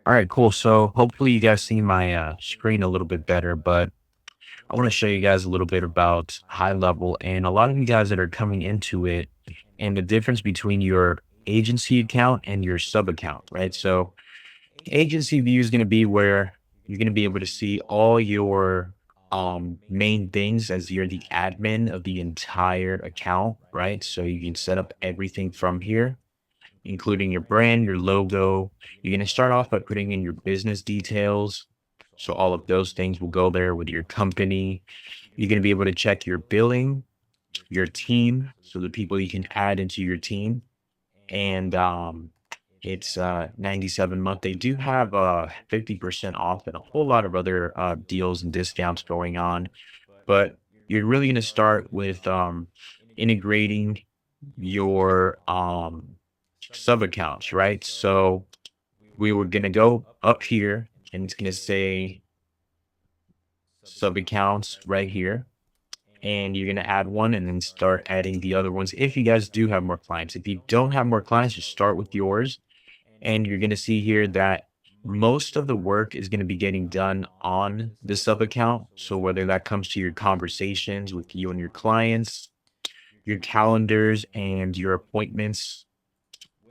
All right, cool. So hopefully you guys see my screen a little bit better, but I want to show you guys a little bit about high level and a lot of you guys that are coming into it and the difference between your agency account and your sub account, right? So agency view is going to be where you're going to be able to see all your main things as you're the admin of the entire account, right? So you can set up everything from here, including your brand, your logo. You're going to start off by putting in your business details. So all of those things will go there with your company. You're going to be able to check your billing, your team, so the people you can add into your team. And it's 97 month. They do have 50% off and a whole lot of other deals and discounts going on. But you're really going to start with integrating your sub accounts, right? So we were gonna go up here and it's gonna say sub accounts right here. And you're gonna add one and then start adding the other ones if you guys do have more clients. If you don't have more clients, just start with yours. And you're gonna see here that most of the work is gonna be getting done on the sub account. So whether that comes to your conversations with you and your clients, your calendars and your appointments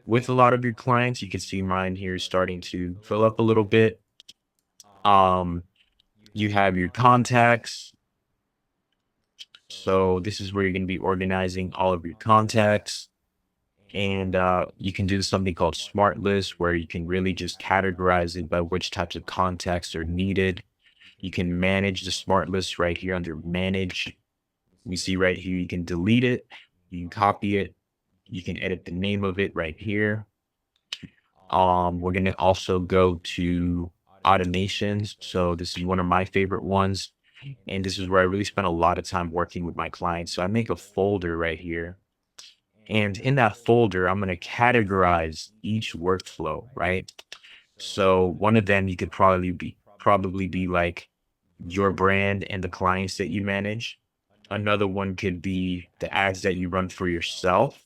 with a lot of your clients, you can see mine here starting to fill up a little bit. Um, you have your contacts. So this is where you're going to be organizing all of your contacts. And you can do something called smart list where you can really just categorize it by which types of contacts are needed. You can manage the smart list right here under manage. We see right here, you can delete it. You can copy it. You can edit the name of it right here. We're going to also go to automations. So this is one of my favorite ones. And this is where I really spend a lot of time working with my clients. So I make a folder right here. And in that folder, I'm going to categorize each workflow, right? So one of them you could probably be like your brand and the clients that you manage. Another one could be the ads that you run for yourself.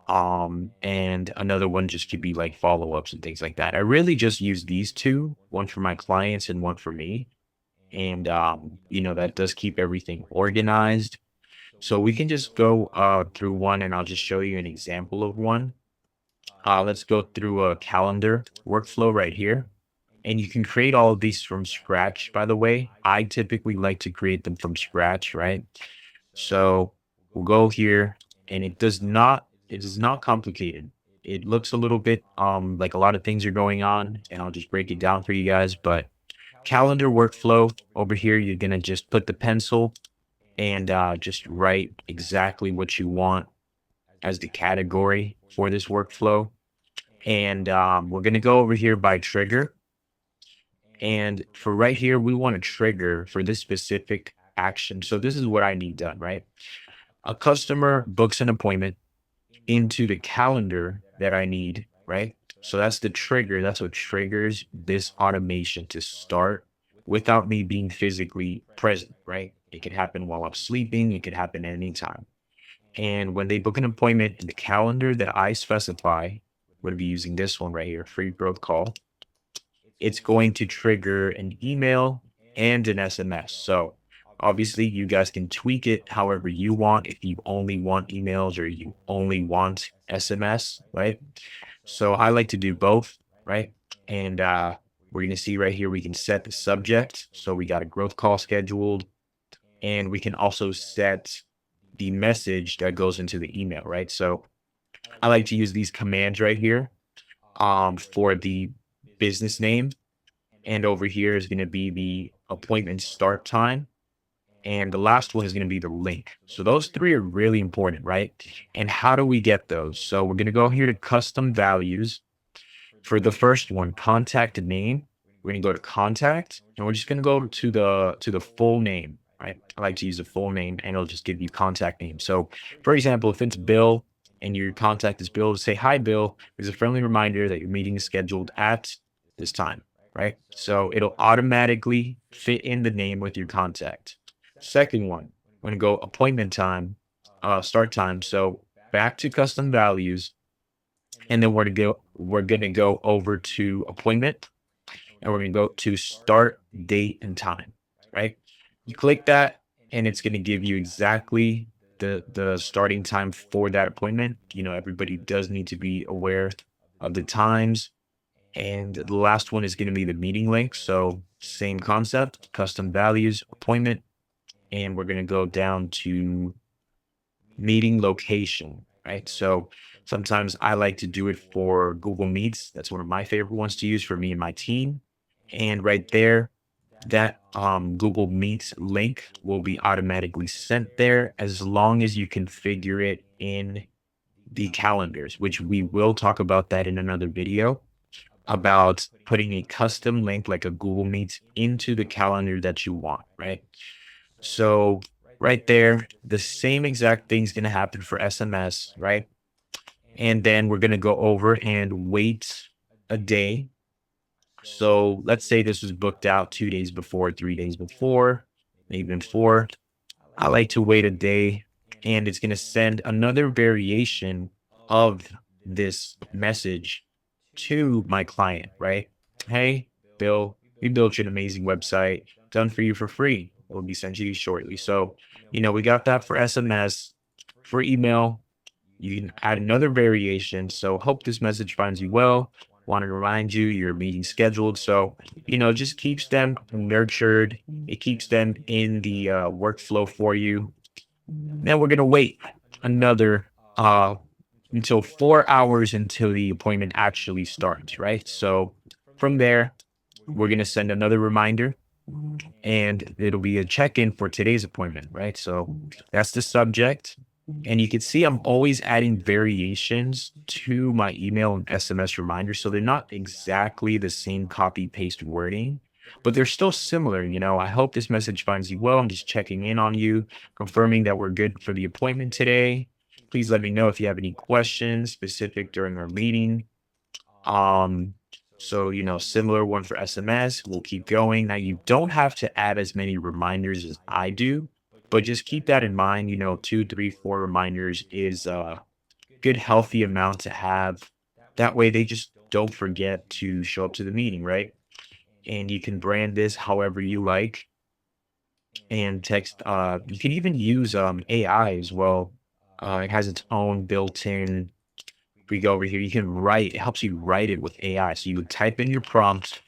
And another one just could be like follow-ups and things like that. I really just use these two, one for my clients and one for me. And that does keep everything organized. So we can just go through one and I'll just show you an example of one. Let's go through a calendar workflow right here. And you can create all of these from scratch, by the way. I typically like to create them from scratch, right? So we'll go here and it is not complicated. It looks a little bit like a lot of things are going on, and I'll just break it down for you guys. But calendar workflow over here, you're gonna just put the pencil and just write exactly what you want as the category for this workflow. And we're gonna go over here by trigger. And for right here, we want to trigger for this specific action. So this is what I need done, right? A customer books an appointment into the calendar that I need, right? So that's the trigger. That's what triggers this automation to start without me being physically present, right? It could happen while I'm sleeping, it could happen at any time. And when they book an appointment in the calendar that I specify, we're going to be using this one right here, free growth call. It's going to trigger an email and an SMS. So obviously you guys can tweak it however you want if you only want emails or you only want SMS, right? So I like to do both, right? And we're gonna see right here we can set the subject. So we got a growth call scheduled, and we can also set the message that goes into the email, right? So I like to use these commands right here for the business name. And over here is going to be the appointment start time. And the last one is going to be the link. So those three are really important, right? And how do we get those? So we're going to go here to custom values. For the first one, contact name, we're going to go to contact and we're just going to go to the full name, right? I like to use the full name and it'll just give you contact name. So for example, if it's Bill and your contact is Bill, say, hi, Bill, there's a friendly reminder that your meeting is scheduled at this time, right? So it'll automatically fit in the name with your contact. Second one, we're going to go appointment time, start time. So back to custom values, and then we're to go we're going to go over to appointment and we're going to go to start date and time, right? You click that and it's going to give you exactly the starting time for that appointment. Everybody does need to be aware of the times. And the last one is going to be the meeting link. So same concept, custom values, appointment, and we're going to go down to meeting location, right? So sometimes I like to do it for Google Meets. That's one of my favorite ones to use for me and my team. And right there, that Google Meets link will be automatically sent there as long as you configure it in the calendars, which we will talk about that in another video about putting a custom link like a Google Meets into the calendar that you want, right? So right there, the same exact thing's going to happen for SMS, right? And then we're going to go over and wait a day. So let's say this was booked out 2 days before, 3 days before, maybe even four. I like to wait a day and it's going to send another variation of this message to my client, right? Hey, Bill, we built you an amazing website done for you for free. It will be sent to you shortly. So, we got that for SMS, for email. You can add another variation. So, hope this message finds you well. Want to remind you your meeting scheduled. So, just keeps them nurtured. It keeps them in the workflow for you. Then we're gonna wait another until 4 hours until the appointment actually starts, right? So from there, we're gonna send another reminder and it'll be a check-in for today's appointment, right? So that's the subject. And you can see I'm always adding variations to my email and SMS reminders. So they're not exactly the same copy paste wording, but they're still similar. I hope this message finds you well. I'm just checking in on you, confirming that we're good for the appointment today. Please let me know if you have any questions specific during our meeting. Um, similar one for SMS. We'll keep going. Now you don't have to add as many reminders as I do, but just keep that in mind. 2, 3, 4 reminders is a good, healthy amount to have. That way they just don't forget to show up to the meeting, right? And you can brand this however you like and text. You can even use AI as well. It has its own built-in. If we go over here, you can write, it helps you write it with AI. So you would type in your prompt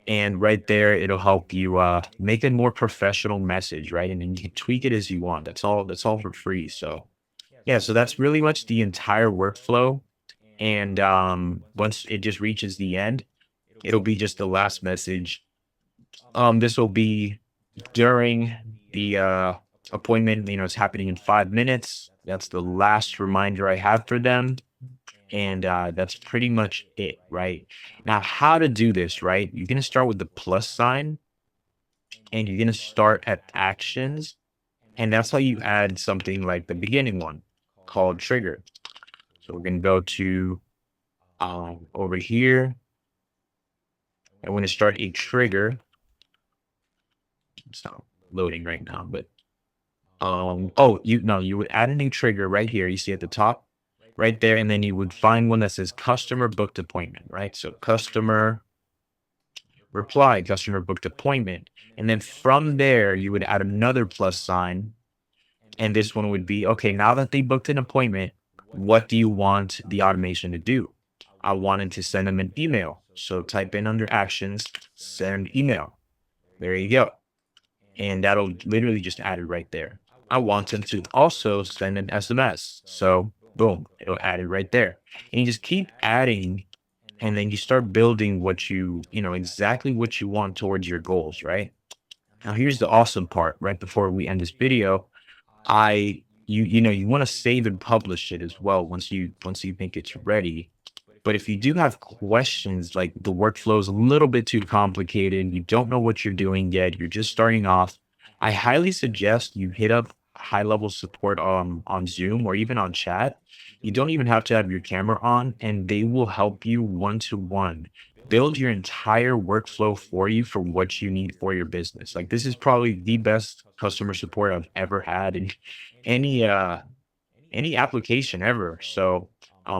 and right there, it'll help you make a more professional message, right? And then you can tweak it as you want. That's all for free. So yeah, so that's really much the entire workflow. And once it just reaches the end, it'll be just the last message. This will be during the appointment, it's happening in 5 minutes. That's the last reminder I have for them. And that's pretty much it, right? Now, how to do this, right? You're going to start with the plus sign and you're going to start at actions. And that's how you add something like the beginning one called trigger. So we're going to go to over here. And we're going to start a trigger. It's not loading right now, but you would add a new trigger right here. You see at the top right there, and then you would find one that says customer booked appointment, right? So customer reply, customer booked appointment. And then from there, you would add another plus sign. And this one would be, okay, now that they booked an appointment, what do you want the automation to do? I wanted to send them an email. So type in under actions, send email. There you go. And that'll literally just add it right there. I want them to also send an SMS. So boom, it'll add it right there. And you just keep adding and then you start building exactly what you want towards your goals, right? Now here's the awesome part. Right before we end this video, you want to save and publish it as well once you think it's ready. But if you do have questions, like the workflow is a little bit too complicated, you don't know what you're doing yet, you're just starting off, I highly suggest you hit up high level support on Zoom or even on chat. You don't even have to have your camera on, and they will help you one to one build your entire workflow for you for what you need for your business. Like this is probably the best customer support I've ever had in any any application ever. So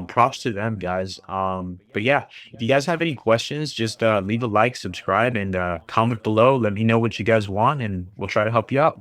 Props to them, guys. But yeah, if you guys have any questions, just leave a like, subscribe, and comment below. Let me know what you guys want, and we'll try to help you out.